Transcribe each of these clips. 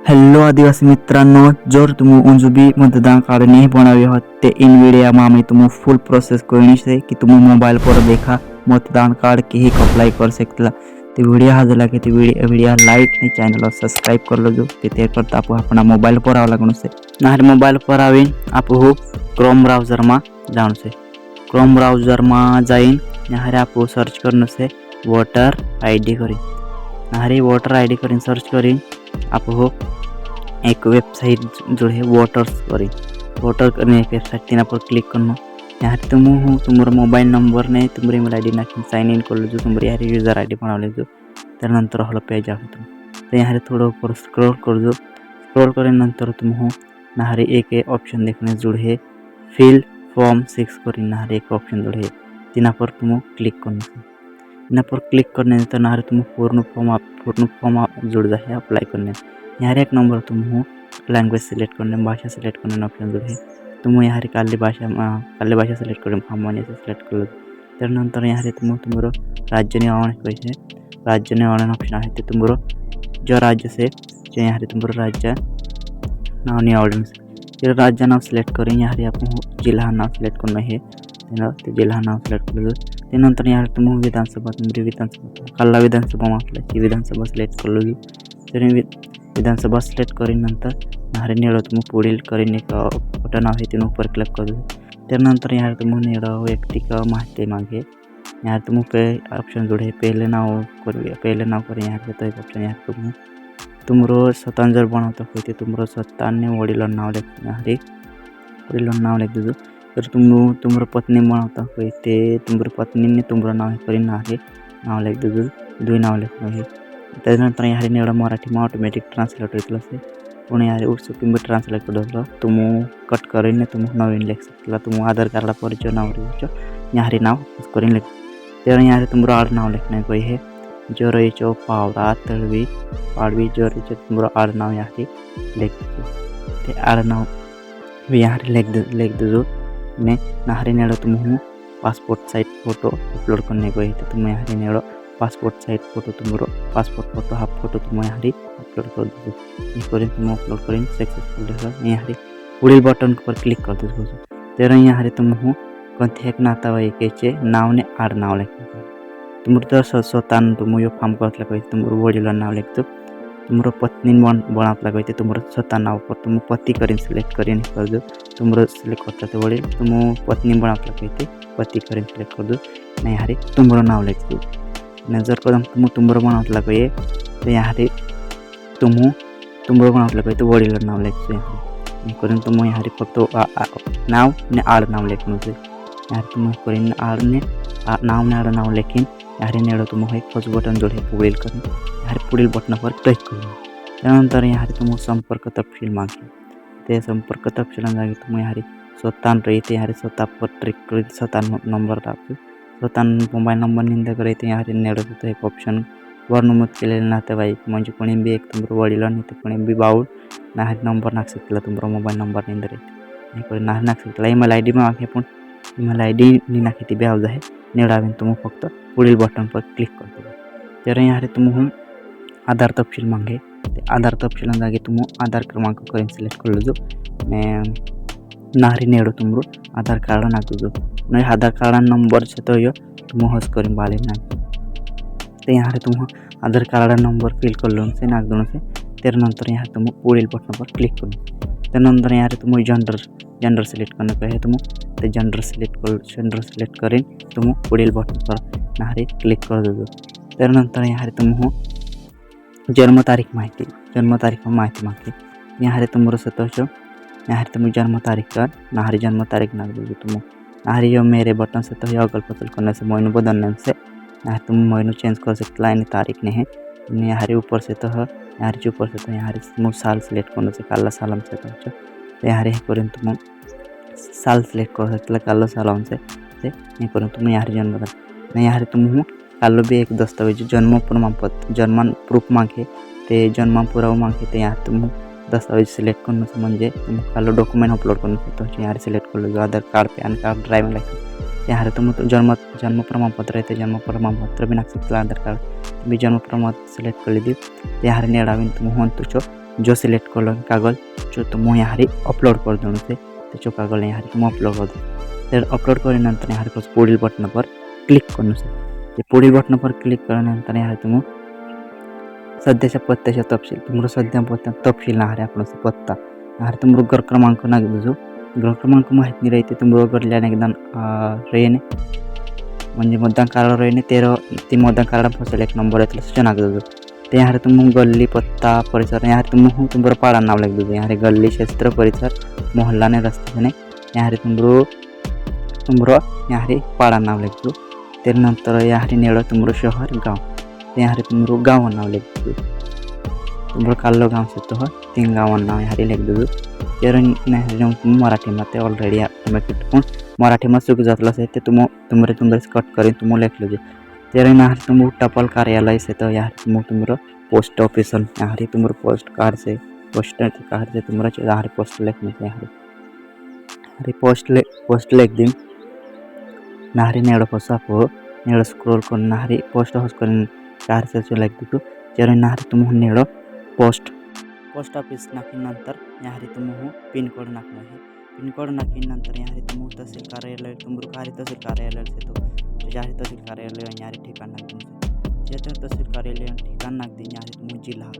Hello आदिवासी मित्रांनो, जर तुम्ही उंजुबी मतदान कार्ड नहीं बनावे हो ते इन वीडियो में हमें तुम फुल प्रोसेस करनी से कि तुम मोबाइल पर देखा मतदान कार्ड के ही अप्लाई कर सकते। तो वीडियो हाथ लगे तो वीडियो लाइक नहीं चैनल सब्सक्राइब कर लो। ते करता आप अपना मोबाइल पर आवा लगन से ना मोबाइल पर आवे आप हो क्रोम ब्राउजर में जान से क्रोम ब्राउजर में जाइन यहाँ आप सर्च करने से वोटर आईडी करी ना वोटर आईडी करी सर्च करी आप हो एक वेबसाइट जो है वोटर्स करी वोटर करने एक वेबसाइट तीन पर क्लिक करना यहाँ तुम तुम्हारा मोबाइल नंबर ने तुम्हारी ईमेल आईडी नाखी साइन इन कर लो तुम्हारी यहाँ यूजर आईडी बना लो तर नंतर हल पेज आवे तुम तो यहाँ थोड़ा ऊपर स्क्रॉल कर दो स्क्रॉल कर नंतर तुम हो नाहरी एक ऑप्शन देखने जुड़े फिल फॉर्म 6 करी नाहरी एक ऑप्शन जुड़े तीना पर तुम क्लिक करने इन पर क्लिक करने तो नाहरी तुम पूर्ण फॉर्म जुड़ जाए अप्लाई करने यहाँ एक नंबर तुम हो लैंग्वेज सिलेक्ट करने भाषा सिलेक्ट करने ऑप्शन जुड़े तुम यहाँ काली भाषा सिलेक्ट कर सामान्य से सिलेक्ट कर लो तर नंतर यहाँ तुम तुम्हारा राज्य निवारण कैसे राज्य निवारण ऑप्शन आहे ते तुम्हारा जो राज्य से जो यहाँ तुम्हारा राज्य नाव निवडून ते राज्य नाव सिलेक्ट करें यहाँ आप जिला नाव सिलेक्ट करना है ते जिला नाव सिलेक्ट कर ते नंतर यहाँ तुम विधानसभा तुम्हारी विधानसभा कल्ला विधानसभा आपल्या विधानसभा सिलेक्ट कर लो तर विधानसभा सिलेक्ट करी नंतर यहाँ निळो तुम पुढील करीन एक बटन आहे तीन ऊपर क्लिक कर दो त्यानंतर यहाँ तुम निळो व्यक्तिक माहिती मागे यहाँ तुम पे ऑप्शन जोड़े पहले नाव करें यहाँ तो एक ऑप्शन यहाँ तुमरो स्वतः जर बनाता हो तो तुमरो स्वतः ने वडील नाव लिख यहाँ वडील नाव लिख दो तर तुम्हारा पत्नी बनाता हो तो तुम्हारी पत्नी ने तुम्हारा नाव करी नाव लिख दो दुई नाव लिखना है त्यानंतर यहाँ निवडा मराठी में ऑटोमेटिक ट्रांसलेट होता से पुणे यहाँ उसको तुम ट्रांसलेट कर दो तुम कट करें तुम नवीन लिख सकते तुम आधार कार्ड पर जो नाव यहाँ नाव करें लिख तेरा यहाँ तुम्हारा आड़ नाव लिखना कोई है जो रही चो पावरा तड़वी पाड़वी जो रही तुम्हारा आड़ नाव यहाँ लिख दो आड़ नाव भी यहाँ लिख दो ने नाहरी नेड़ो तुम पासपोर्ट साइज फोटो अपलोड करने को तो तुम यहाँ नेड़ो पासपोर्ट साइज फोटो तुम्हारा पासपोर्ट फोटो हाफ फोटो तुम यहाँ अपलोड कर दो ये तुम अपलोड करें सक्सेसफुल यहाँ पुढील बटन पर क्लिक कर दो तेरा यहाँ तुम कोणत्या एक नातेवाईकाचे नाव ने आड नाव लिखते तुम्हारे तर स्वतः तुम यो फॉर्म करतला कहिते तुम्हारा वडील नाव लिखते तुम्हारा पत्नी बनातला कहिते तुम्हारा स्वतः नाव पर तुम पति करें सिलेक्ट करें कर दो तुम्हारा सिलेक्ट करता तो वडील तुम पत्नी बनातला कहिते पति करें सिलेक्ट कर दो ना यहाँ तुम्हारा नाव लिख दो ना जर कदम तुम्हारा बनातला कहिए तो यहाँ तुम्हारा बनातला कहिते वडील नाव लिखते यहाँ करें तुम यहाँ फक्त नाव ने आड नाव लिखना यहाँ तुम करें आड़ ने नाव ने आड़ नाव लेकिन यहाँ नेड़ो तुम एक फर्स्ट बटन जोड़े पुढील करें यहाँ पुढील बटन पर क्लिक करें त्यानंतर यहाँ तुम संपर्क तपशील मागे ते संपर्क तपशील जागे तुम यहाँ स्वतः रही यहाँ स्वतः पर ट्रिक कर स्वतः नंबर टाकतो स्वतः मोबाईल नंबर निंदा करायचं यहाँ नेड़ो तो एक ऑप्शन वर नमूद केलेले नातेवाईक म्हणजे कोणी बी एक तुम्हारा वडील नहीं तो कोणी बी बाउल ना नंबर नाक सकता तुम्हारा मोबाईल नंबर निंदा रही ना नाक सकता ईमेल आईडी में आगे पण ईमेल आईडी नहीं नाखी थी ब्याज है नेड़ावे तुम फक्त पुढील बटन पर क्लिक कर दो तर यहाँ तुम आधार तपशील मांगे आधार तपशील जागे तुम आधार क्रमांक करें सिलेक्ट कर लो ने नाहरी नेड़ो तुम आधार कार्ड नाख दो नहीं आधार कार्ड नंबर से तो यो तुम हस करें बाले नाख तो यहाँ तुम आधार कार्ड नंबर फिल कर लो से नाख दो से तेर नंतर यहाँ तुम पुढील बटन पर क्लिक करो त्यानंतर यहाँ तुम जेंडर सिलेक्ट करने का है तुम तो जेंडर सिलेक्ट करें तुम पुढील बटन पर नाहरी क्लिक कर दो त्यानंतर यहाँ तुम जन्म तारीख माहिती मागे यहाँ तुम्हारा सतह यहाँ तुम जन्म तारीख कर नाहरी जन्म तारीख नाख दो तुम नाहरी यो मेरे बटन से तो अगल बगल करने से महीनों बदलने से यहाँ तुम महीनों चेंज कर सकते यानी तारीख नहीं है यहाँ ऊपर से तो यहाँ ऊपर से तो यहाँ तुम साल सिलेक्ट करने से काला साल से तो यहाँ करें तुम साल सिलेक्ट कर सकते कालो साल से ये करें तुम यहाँ जन्म यहाँ तुम कालो भी एक दस्तावेज जन्म प्रमाणपत्र जन्म प्रूफ मागे ते जन्म पुरावा मागे तो यहाँ तुम दस्तावेज सिलेक्ट करने से म्हणजे तुम कालो डॉक्यूमेंट अपलोड करने से तो यहाँ सिलेक्ट कर लो आधार कार्ड पैन कार्ड ड्राइविंग लाइसेंस यहाँ तुम जन्म प्रमाणपत्र है तो जन्म प्रमाणपत्र भी नाख सकते आधार कार्ड भी जन्म प्रमाण सिलेक्ट कर लीजिए यहाँ नेड़ावी तुम हूँ तुझो जो सिलेक्ट कर कागज जो तुम यहाँ अपलोड कर दूँ से तो कागज यहाँ तुम अपलोड कर दो। तर अपलोड कर नंतर यहाँ पुढील बटन पर क्लिक करने से पुढील बटन पर क्लिक कर यहाँ तुम सध्याच्या पत्त्याचा तपशील तुमरो सध्या पत्ता तपशील ना आपण पत्ता यहाँ तुमरो घर क्रमांक नाग दो। घर क्रमांक माहित नहीं रही तुमरो घरल्या एकदम रहीने म्हणजे मतदान कार्ड रहीने 13 ती मतदान कार्ड फसल 1 नंबर है सूचना नाग दो। तो यहाँ तुम गली पत्ता परिसर यहाँ तुम पाड़ा नाम लिख दो। यहाँ गली क्षेत्र परिसर मोहल्ला ने रस्ते ने यहाँ तुमरो यहाँ पाड़ा नाम लिख दो। तेर नंतर यहाँ नेड़ तुमरो शहर गाँव तो यहाँ तुमरो गाँव नाम लिख दो। तुमरो कालो गाँव से तो 3 गाँव नाम यहाँ लिख दो। तेर तुम मराठी में ऑलरेडी ऑटोमेटिक पण मराठी में चूक जातला से तुमरे कट कर तुम लिख लो। तेरे यहाँ तुम टपाल कार्यालय से तो यहाँ तुमरो पोस्ट ऑफिस यहाँ तुम पोस्ट कार्ड से तुम्हारा यहाँ पोस्ट लिखने से यहाँ पोस्ट लिख दी नाहरी नेड़ पसाप नेड़ स्क्रॉल कर नाहरी पोस्ट हाउस कर कार से जो लिख दी तेरे नाहरी तुम नेड़ पोस्ट ऑफिस नाखी नंतर यहाँ तुम पिन कोड नाखना है। पिन कोड नाखी नंतर यहाँ तुम तहसील कार्यालय तुम तहसील कार्यालय से तो यहाँ तहसील कार्यालय यहाँ ठिकाण नाग दी तहसील कार्यालय ठिकाण नाग दी यहाँ तुम जिला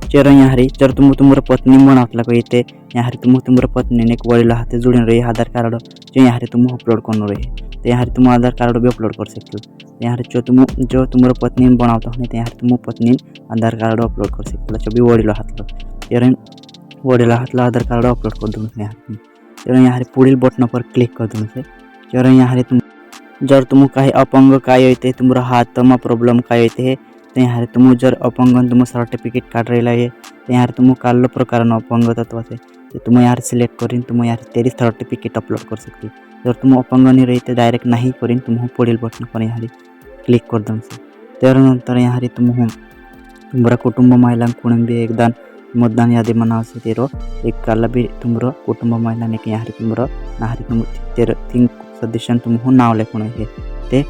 चेर यहाँ जर तुम पत्नी बनावला को ये यहाँ तुम पत्नी ने एक वडील हाथ जुड़े रही आधार कार्ड जो यहाँ तुम अपलोड कर रहे तो यहाँ तुम आधार कार्ड भी अपलोड कर सकते हो। यहाँ जो तुम पत्नी बनावता हो तो यहाँ तुम पत्नी आधार कार्ड अपलोड कर सकते जो भी वडील हाथ तेरे वडील हाथला आधार कार्ड अपलोड कर दूँ यहाँ तेरे यहाँ पुढील बटन पर क्लिक कर दूँ से तेरे यहाँ तुम जर तुम काही अपंग काय होते तुम हाथ में प्रॉब्लम काय होते तो यहाँ तुम जर अपंग तुम सर्टिफिकेट काढ रही है तो यहाँ तुम काल प्रकार अपंग तत्व से तो तुम यहाँ सिलेक्ट कर तुम यहाँ तेरी सर्टिफिकेट अपलोड कर सकते। जर तुम अपंग नहीं रही तो डायरेक्ट नहीं कर तुम पुढील बटन पर यहाँ क्लिक कर दूँ से तेर नंतर यहाँ तुम्हारा कुटुंब महिला कुटुंबी एकदान मतदान यादी मनाव से तेरो एक काला भी तुम्हारा कुटुंब महिला ने यहाँ तुम 3 सदस्य तुम नाव लिखना है ते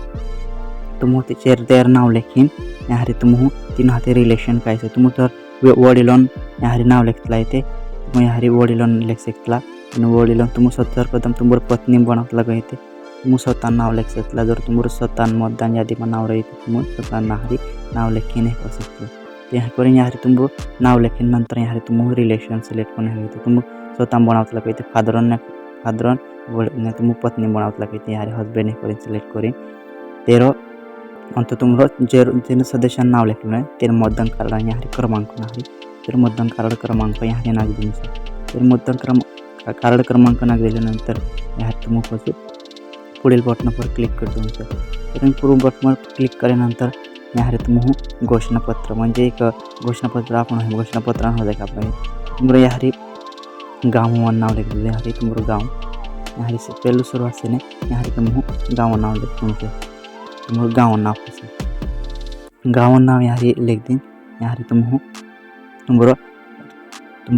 तुम तेर नाव लिखीन यहाँ तुम 3 हाथी रिलेशन काय से तुम तर वडीलन यहाँ नाव लिखला है तुम यहाँ वडीलन लिख सकला वडीलन तुम स्वतः कदम तुम पत्नी बनवला गए थे तुम स्वतः नाव लिख सकला। जर तुम स्वतः मतदान यादी में नाव रही तुम स्वतः नाव लिखी नहीं कर सकते यहाँ पर यहाँ तुम नाव लिखी नंतर यहाँ तुम रिलेशन सिलेक्ट करने तो तुम स्वतः बनवला गए थे फादर तुम पत्नी बनावला गई यहाँ हस्बैंड कर सिलेक्ट कर तेर अंत तुम जिन सदस्य नाव लिखल तेर मतदान कार्ड यहाँ क्रमांक नाहरी तेर मतदान कार्ड क्रमांक यहाँ नाग दी तेर मतदान कार्ड क्रमांक नाग दिल्यानंतर यहाँ तुम पासून पुढील बटन पर क्लिक कर दूँ तर पुढील बटन पर क्लिक केल्यानंतर यहाँ तुम घोषणापत्र म्हणजे एक घोषणापत्र आपण घोषणापत्र देखा तुम यहाँ गाँव नाव लिख दो। यहाँ तुम गाँव यहाँ से पहलू शुरुआत से यहाँ तुम गाँव नाव लिख दूँ तुम गाँव नाव यहाँ लिख दी। यहाँ तुम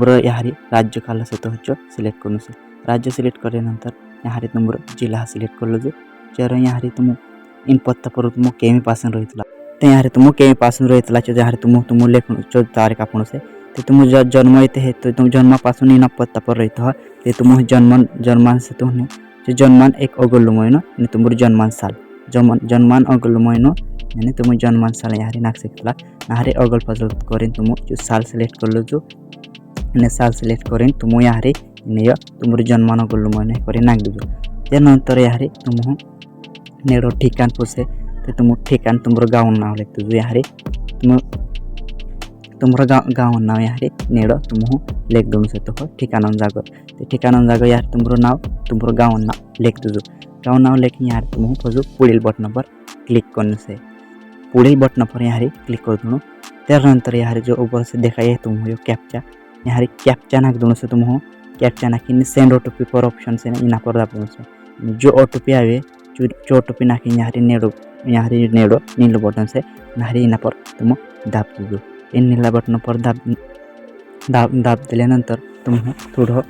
यहाँ राज्य काला से तो सिलेक्ट करने से राज्य सिलेक्ट कर नंतर यहाँ तुम जिला सिलेक्ट कर लो चार यहाँ तुम इन पत्ता पर तुम केमी पास रही तो यहाँ तुम केमी पास रही जहाँ तुम लिख जो तारीख आपण से तो तुम जन्म ये तो तुम जन्म पासून इन पत्ता पर रही तो तुम जन्मान से तो जन्मान 1 अगलो महीनो तुम जन्मान साल जन्मान अगलो महीनो यानी तुम जन्मान साल यहाँ नाक सकला यहाँ अगल पगल कर तुम जो साल सिलेक्ट कर लो जो साल सिलेक्ट कर तुम यहाँ तुम जन्मान अगलो महीनो कर नाक दो। त्यानंतर यहाँ तुम नेड़ो ठिकाण पोसे तो तुम ठिकाण तुम गाँव नाव लिख दो। यहाँ तुम गाँव नाव यहाँ नेड़ तुम लिख दो से तो ठिकाना जागर यहाँ तुम नाव तुम गाँव नाव लिख दो। गाँव नाव लेकिन यहाँ तुम फजू पुढील बटन पर क्लिक करने से पुढील बटन पर यहाँ क्लिक कर दूँ। त्यानंतर यहाँ जो ऊपर से देखा है तुम हो कैप्चा यहाँ कैप्चा नाक दूँ से तुम कैप्चा नाखी सेंड ओटीपी पर ऑप्शन से इना पर दाब जो ओटीपी आवे जो ओटीपी नाखी यहाँ नेड़ो नीलो बटन से यहाँ इना पर तुम दाब दो। इन नीला बटन पर दाब दिल्या नंतर तुम थोड़ा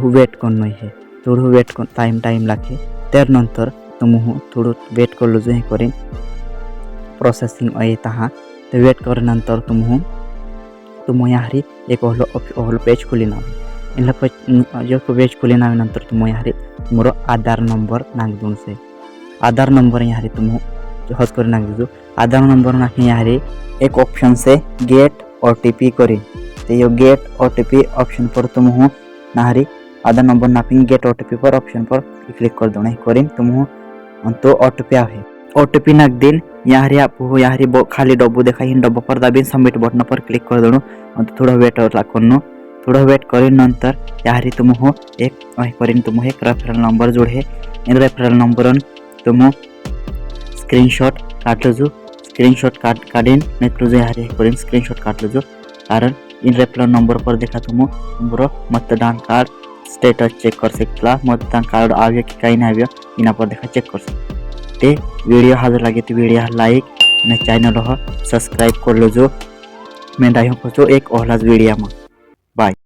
वेट करना है थोड़ा वेट टाइम लागे त्यानंतर तुम थोड़ा वेट कर लो जो करें प्रोसेसिंग ये तहाँ तो वेट कर नंतर तुम तुम यहाँ एक ओहलो पेज खोली ना इन जो पेज खोली ना नंतर तुम यहाँ तुम आधार नंबर नाग दून से आधार नंबर यहाँ तुम हज कर नाग दीजो आधार नंबर नाखी यहाँ एक ऑप्शन से गेट OTP करी तो ये गेट OTP ऑप्शन पर तुम हूँ नाहरी आधार नंबर नापी गेट OTP पर ऑप्शन पर क्लिक कर दो करी तुम हूँ तो OTP आहे OTP नाग दिन यहाँ आप यहाँ खाली डब्बू देखा डब्बा पर दाबी सबमिट बटन पर क्लिक कर दो थोड़ा वेट करनो थोड़ा वेट कर नंतर यहाँ तुम हो एक तुम एक रेफरल नंबर जोड़े इन रेफरल नंबर तुम स्क्रीनशॉट काट लो स्क्रीनशॉट काटिन नेक्स्ट यहाँ स्क्रीनशॉट काट लो कारण इन रेफरल नंबर पर देखा तुम मतदान कार्ड स्टेटस चेक कर सकता मतदान कार्ड आवे कि कहीं ना आवे इन पर देखा चेक कर सकते वीडियो हाजर लगे तो वीडियो लाइक चैनल सब्सक्राइब कर लो जो मैं डाई एक ओहलाज वीडियो में बाय।